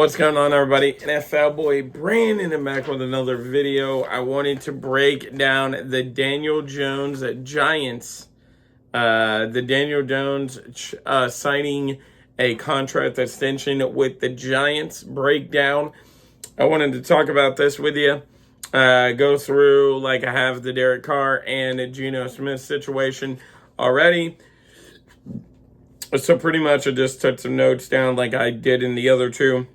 What's going on, everybody? NFL boy Brandon and back with another video. I wanted to break down the Daniel Jones Giants. The Daniel Jones signing a contract extension with the Giants breakdown. I wanted to talk about this with you. Go through like I have the Derek Carr and Geno Smith situation already. So pretty much I just took some notes down like I did in the other two.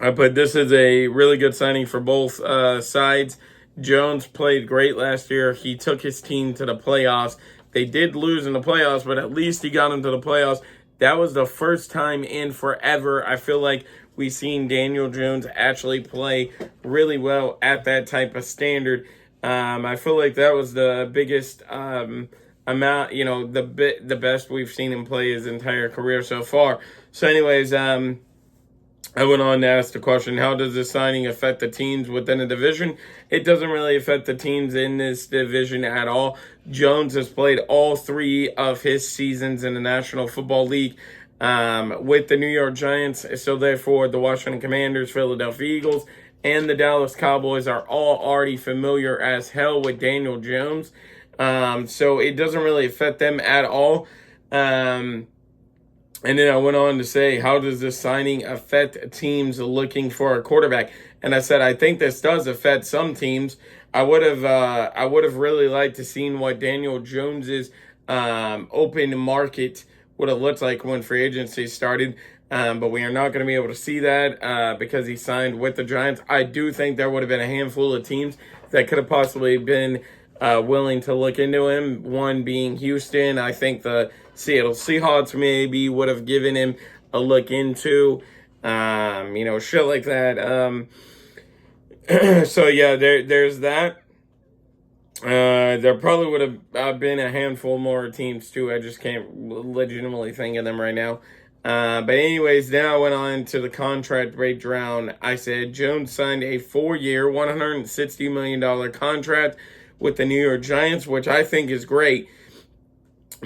But this is a really good signing for both sides. Jones played great last year. He took his team to the playoffs. They did lose in the playoffs, but at least he got them to the playoffs. That was the first time in forever I feel like we've seen Daniel Jones actually play really well at that type of standard. I feel like that was the biggest amount, the best we've seen him play his entire career so far. So anyways, I went on to ask the question, how does this signing affect the teams within the division? It doesn't really affect the teams in this division at all. Jones has played all three of his seasons in the National Football League with the New York Giants. So therefore, the Washington Commanders, Philadelphia Eagles, and the Dallas Cowboys are all already familiar as hell with Daniel Jones. So it doesn't really affect them at all. And then I went on to say, how does this signing affect teams looking for a quarterback? And I said, I think this does affect some teams. I would have really liked to seen what Daniel Jones's open market would have looked like when free agency started. But we are not going to be able to see that because he signed with the Giants. I do think there would have been a handful of teams that could have possibly been willing to look into him. One being Houston. I think the Seattle Seahawks maybe would have given him a look into, shit like that. So yeah, there's that. There probably would have been a handful more teams too. I just can't legitimately think of them right now. But anyways, then I went on to the contract breakdown. I said Jones signed a 4-year, $160 million contract with the New York Giants, which I think is great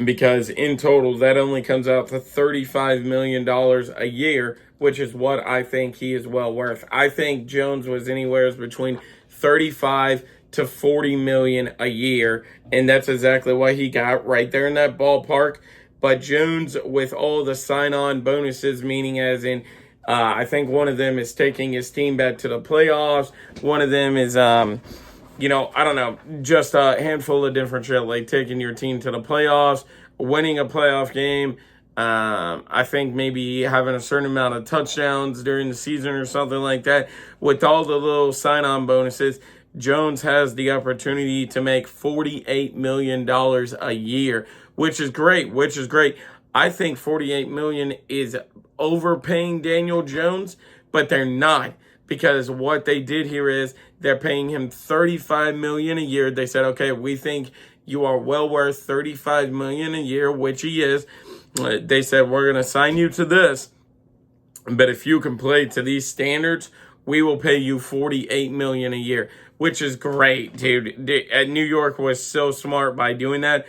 because in total that only comes out to $35 million a year, which is what I think he is well worth. I think Jones was anywhere between 35 to 40 million a year, and that's exactly what he got right there in that ballpark. But Jones, with all the sign-on bonuses, meaning as in I think one of them is taking his team back to the playoffs. One of them is I don't know, just a handful of different shit, like taking your team to the playoffs, winning a playoff game. I think maybe having a certain amount of touchdowns during the season or something like that. With all the little sign-on bonuses, Jones has the opportunity to make $48 million a year, which is great, I think $48 million is overpaying Daniel Jones, but they're not. Because what they did here is they're paying him $35 million a year. They said, okay, we think you are well worth $35 million a year, which he is. They said, we're going to sign you to this. But if you can play to these standards, we will pay you $48 million a year, which is great, dude. New York was so smart by doing that.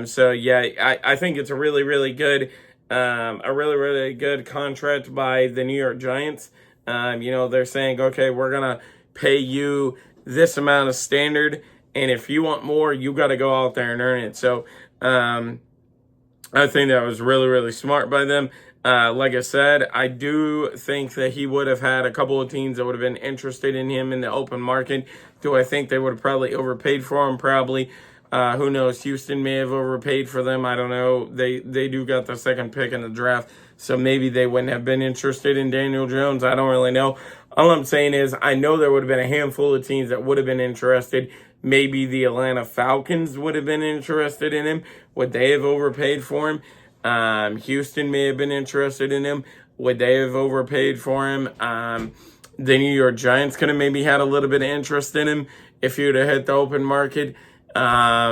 So yeah, I think it's a really, really good, really good contract by the New York Giants. They're saying, okay, we're going to pay you this amount of standard, and if you want more, you got to go out there and earn it. So I think that was really, really smart by them. Like I said, I do think that he would have had a couple of teams that would have been interested in him in the open market. Do I think they would have probably overpaid for him? Probably. Who knows? Houston may have overpaid for them. I don't know. They do got the second pick in the draft, so maybe they wouldn't have been interested in Daniel Jones. I don't really know. All I'm saying is I know there would have been a handful of teams that would have been interested. Maybe the Atlanta Falcons would have been interested in him. Would they have overpaid for him? Houston may have been interested in him. Would they have overpaid for him? The New York Giants could have maybe had a little bit of interest in him if he would have hit the open market. I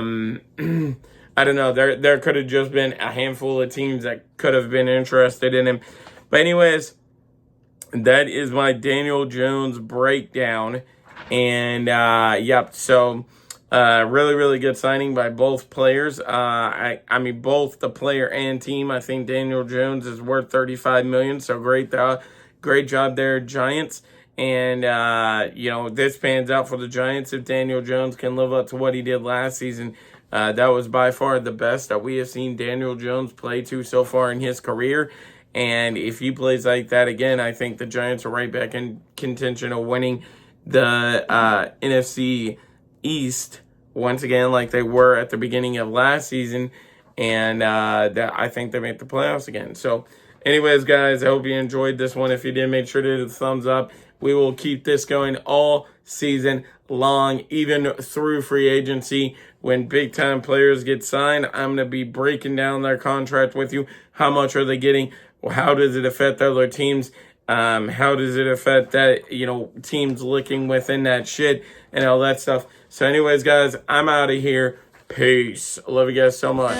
don't know. There could have just been a handful of teams that could have been interested in him. But anyways, that is my Daniel Jones breakdown. And so really, really good signing by both players. I mean, both the player and team. I think Daniel Jones is worth $35 million. So great Great job there, Giants. And, this pans out for the Giants if Daniel Jones can live up to what he did last season. That was by far the best that we have seen Daniel Jones play to so far in his career. And if he plays like that again, I think the Giants are right back in contention of winning the NFC East once again, like they were at the beginning of last season. And that I think they make the playoffs again. So, anyways, guys, I hope you enjoyed this one. If you did, make sure to hit the thumbs up. We will keep this going all season long, even through free agency. When big-time players get signed, I'm going to be breaking down their contract with you. How much are they getting? How does it affect other teams? How does it affect that, teams looking within that shit and all that stuff? So anyways, guys, I'm out of here. Peace. Love you guys so much.